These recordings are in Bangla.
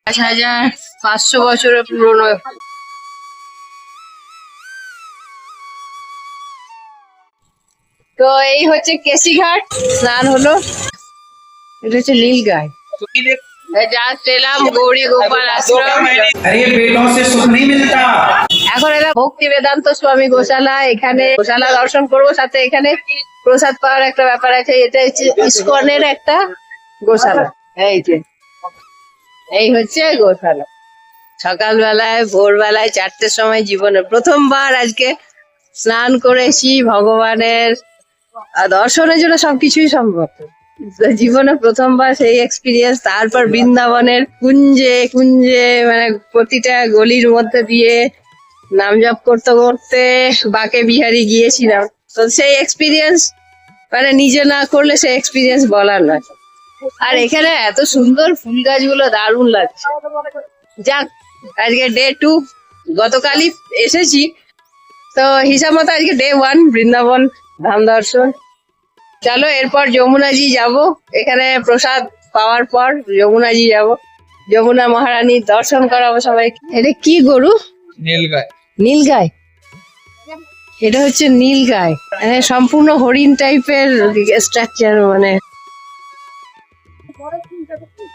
5500 বছরের পুরনো। তো এই হচ্ছে কেশিঘাট, স্নান হলো। এটা হচ্ছে নীলগাই। জাস্ট এলাম গৌরী গোপাল আশ্রম। এখন এলাম ভক্তি বেদান্ত স্বামী গোশালা। এখানে গোশালা দর্শন করবো, সাথে এখানে প্রসাদ পাওয়ার একটা ব্যাপার আছে। এটা হচ্ছে ইস্কনের একটা গোশালা। এই হচ্ছে গোশালা। সকালবেলায় ভোরবেলায় 4টের সময় জীবনে প্রথমবার আজকে স্নান করেছি। ভগবানের দর্শনের জন্য সবকিছুই সম্ভব। জীবনে প্রথমবার সেই এক্সপিরিয়েন্স। তারপর বৃন্দাবনের কুঞ্জে কুঞ্জে, মানে প্রতিটা গলির মধ্যে দিয়ে নাম জপ করতে করতে বাঁকে বিহারি গিয়েছিলাম। তো সেই এক্সপিরিয়েন্স মানে নিজে না করলে সেই এক্সপিরিয়েন্স বলার নয়। আর এখানে এত সুন্দর ফুল গাছগুলো, দারুণ লাগছে। যাক, আজকে ডে 2, গতকালই এসেছি, তো হিসাব মতো আজকে ডে 1 বৃন্দাবন ধাম দর্শন। চলো এরপর যমুনাজি যাব। এখানে প্রসাদ পাওয়ার পর যমুনাজি যাব, যমুনা মহারানীর দর্শন করাবো সবাইকে। এটা কি গরু? নীলগাই। নীলগাই, এটা হচ্ছে নীলগাই। সম্পূর্ণ হরিণ টাইপের স্ট্রাকচার, মানে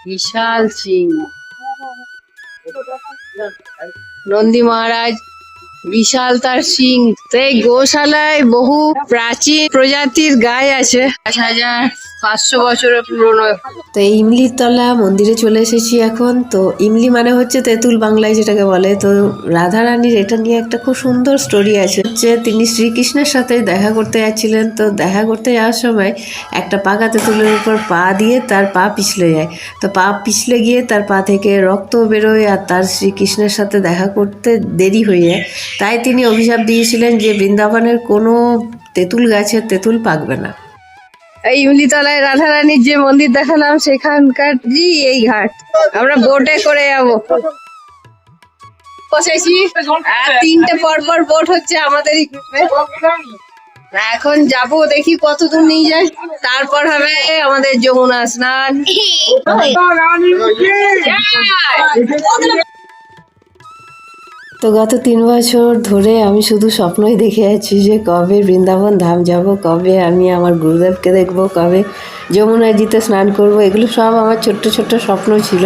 বিশাল সিং। নন্দী মহারাজ বিশাল তার সিং। তো এই গোশালায় বহু প্রাচীন প্রজাতির গাই আছে, 5500 বছরের পুরনো। তো এই ইমলির তলা মন্দিরে চলে এসেছি এখন। তো ইমলি মানে হচ্ছে তেঁতুল বাংলায় যেটাকে বলে। তো রাধারানীর এটা নিয়ে একটা খুব সুন্দর স্টোরি আছে, যে তিনি শ্রীকৃষ্ণের সাথে দেখা করতে যাচ্ছিলেন। তো দেখা করতে যাওয়ার সময় একটা পাকা তেঁতুলের উপর পা দিয়ে তার পা পিছলে যায়। তো পা পিছলে গিয়ে তার পা থেকে রক্ত বেরোয়, আর তার শ্রীকৃষ্ণের সাথে দেখা করতে দেরি হয়ে যায়। তাই তিনি অভিশাপ দিয়েছিলেন যে বৃন্দাবনের কোনো তেঁতুল গাছে তেঁতুল পাকবে না। এই ইমলিতলায় রাধারানীর যে মন্দির দেখালাম সেখানকার এই ঘাট। আমরা বোটে করে যাবো। বসেছি, আর 3টে পরপর বোট হচ্ছে আমাদের এখন যাব, দেখি কত দূর নিয়ে যায়। তারপর হবে আমাদের যমুনা স্নান। তো গত 3 বছর ধরে আমি শুধু স্বপ্নই দেখে আছি যে কবে বৃন্দাবন ধাম যাব, কবে আমি আমার গুরুদেবকে দেখব, কবে যমুনাজিতে স্নান করব। এগুলো সব আমার ছোট্ট ছোট্ট স্বপ্ন ছিল,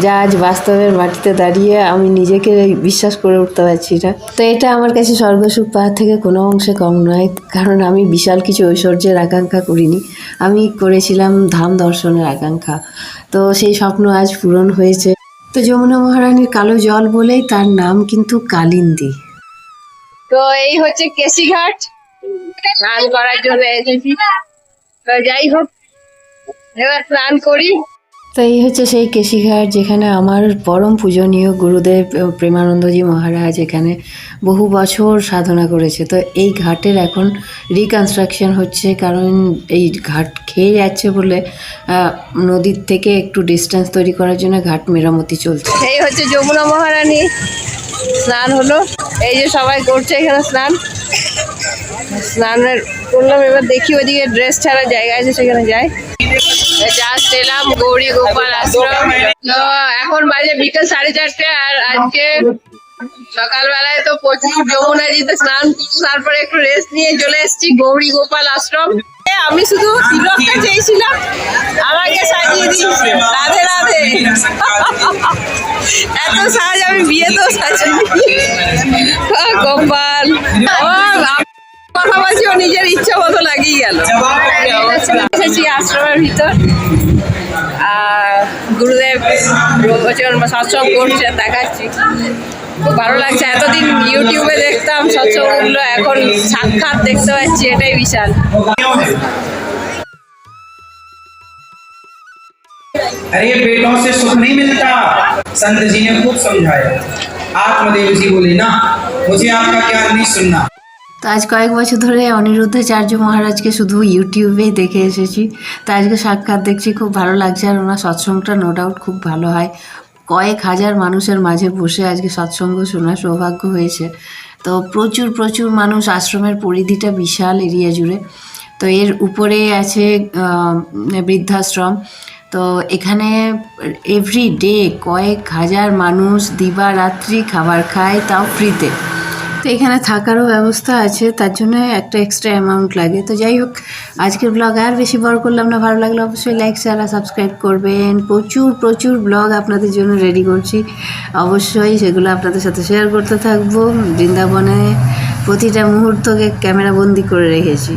যা আজ বাস্তবের মাটিতে দাঁড়িয়ে আমি নিজেকে বিশ্বাস করে উঠতে পারছি না। তো এটা আমার কাছে স্বর্গসুখ পাওয়ার থেকে কোনো অংশে কম নয়, কারণ আমি বিশাল কিছু ঐশ্বর্যের আকাঙ্ক্ষা করিনি, আমি করেছিলাম ধাম দর্শনের আকাঙ্ক্ষা। তো সেই স্বপ্ন আজ পূরণ হয়েছে। তো যমুনা মহারানীর কালো জল বলেই তার নাম কিন্তু কালিন্দী। তো এই হচ্ছে কেশিঘাট, স্নান করার জন্য এসেছি। তো যাই হোক, এবার স্নান করি। তো এই হচ্ছে সেই কেশিঘাট, যেখানে আমার পরম পূজনীয় গুরুদেব প্রেমানন্দজি মহারাজ এখানে বহু বছর সাধনা করেছে। তো এই ঘাটের এখন রিকনস্ট্রাকশন হচ্ছে, কারণ এই ঘাট খেয়ে যাচ্ছে বলে নদীর থেকে একটু ডিস্টেন্স তৈরি করার জন্য ঘাট মেরামতি চলছে। এই হচ্ছে যমুনা মহারানী, স্নান হলো। এই যে সবাই করছে এখানে স্নান। স্নানের করলাম, এবার দেখি ওইদিকে ড্রেস ছাড়ার জায়গা আছে, সেখানে যাই। জাস্ট এলাম গৌরী গোপাল আশ্রম। তো এখন বাজে বিকেল 4:30, আর আজকে সকালবেলায় তো প্রচুর যমুনাজিতে স্নান, তারপরে একটু রেস্ট নিয়ে চলে এসেছি গৌরী গোপাল আশ্রম। আমি শুধু তিলকটা চেয়েছিলাম, আমাকে সাজিয়ে দিয়েছে। রাধে রাধে। এত সাজ আমি বিয়েতেও সাজিনি। গোপাল কথা বলছি, ও নিজের ইচ্ছা মতো লাগিয়ে গেল। এসেছি আশ্রমের ভিতর, গুরুদেব সৎসঙ্গ করছেন, দেখাচ্ছি। খুব ভালো লাগছে। এতদিন ইউটিউবে দেখতাম সৎসঙ্গগুলো, এখন সাক্ষাৎ দেখতে পাচ্ছি, এটাই বিশাল। अरे पेटों से सुख नहीं मिलता, संत जी ने खूब समझाया। आत्मदेव जी बोले ना, मुझे आपका ज्ञान नहीं सुनना। তো আজ কয়েক বছর ধরে অনিরুদ্ধাচার্য মহারাজকে শুধু ইউটিউবেই দেখে এসেছি, তো আজকে সাক্ষাৎ দেখছি, খুব ভালো লাগছে। আর ওনার সৎসঙ্গটা নো ডাউট খুব ভালো হয়। কয়েক হাজার মানুষের মাঝে বসে আজকে সৎসঙ্গ শোনার সৌভাগ্য হয়েছে। তো প্রচুর প্রচুর মানুষ, আশ্রমের পরিধিটা বিশাল এরিয়া জুড়ে। তো এর উপরে আছে বৃদ্ধাশ্রম। তো এখানে এভরি ডে কয়েক হাজার মানুষ দিবারাত্রি খাবার খায়, তাও ফ্রিতে। তো এখানে থাকারও ব্যবস্থা আছে, তার জন্য একটা এক্সট্রা অ্যামাউন্ট লাগে। তো যাই হোক, আজকের ব্লগ আর বেশি বড় করলাম না। ভালো লাগলে অবশ্যই লাইক শেয়ার আর সাবস্ক্রাইব করবেন। প্রচুর প্রচুর ব্লগ আপনাদের জন্য রেডি করছি, অবশ্যই সেগুলো আপনাদের সাথে শেয়ার করতে থাকবো। বৃন্দাবনে প্রতিটা মুহূর্তকে ক্যামেরা বন্দি করে রেখেছি।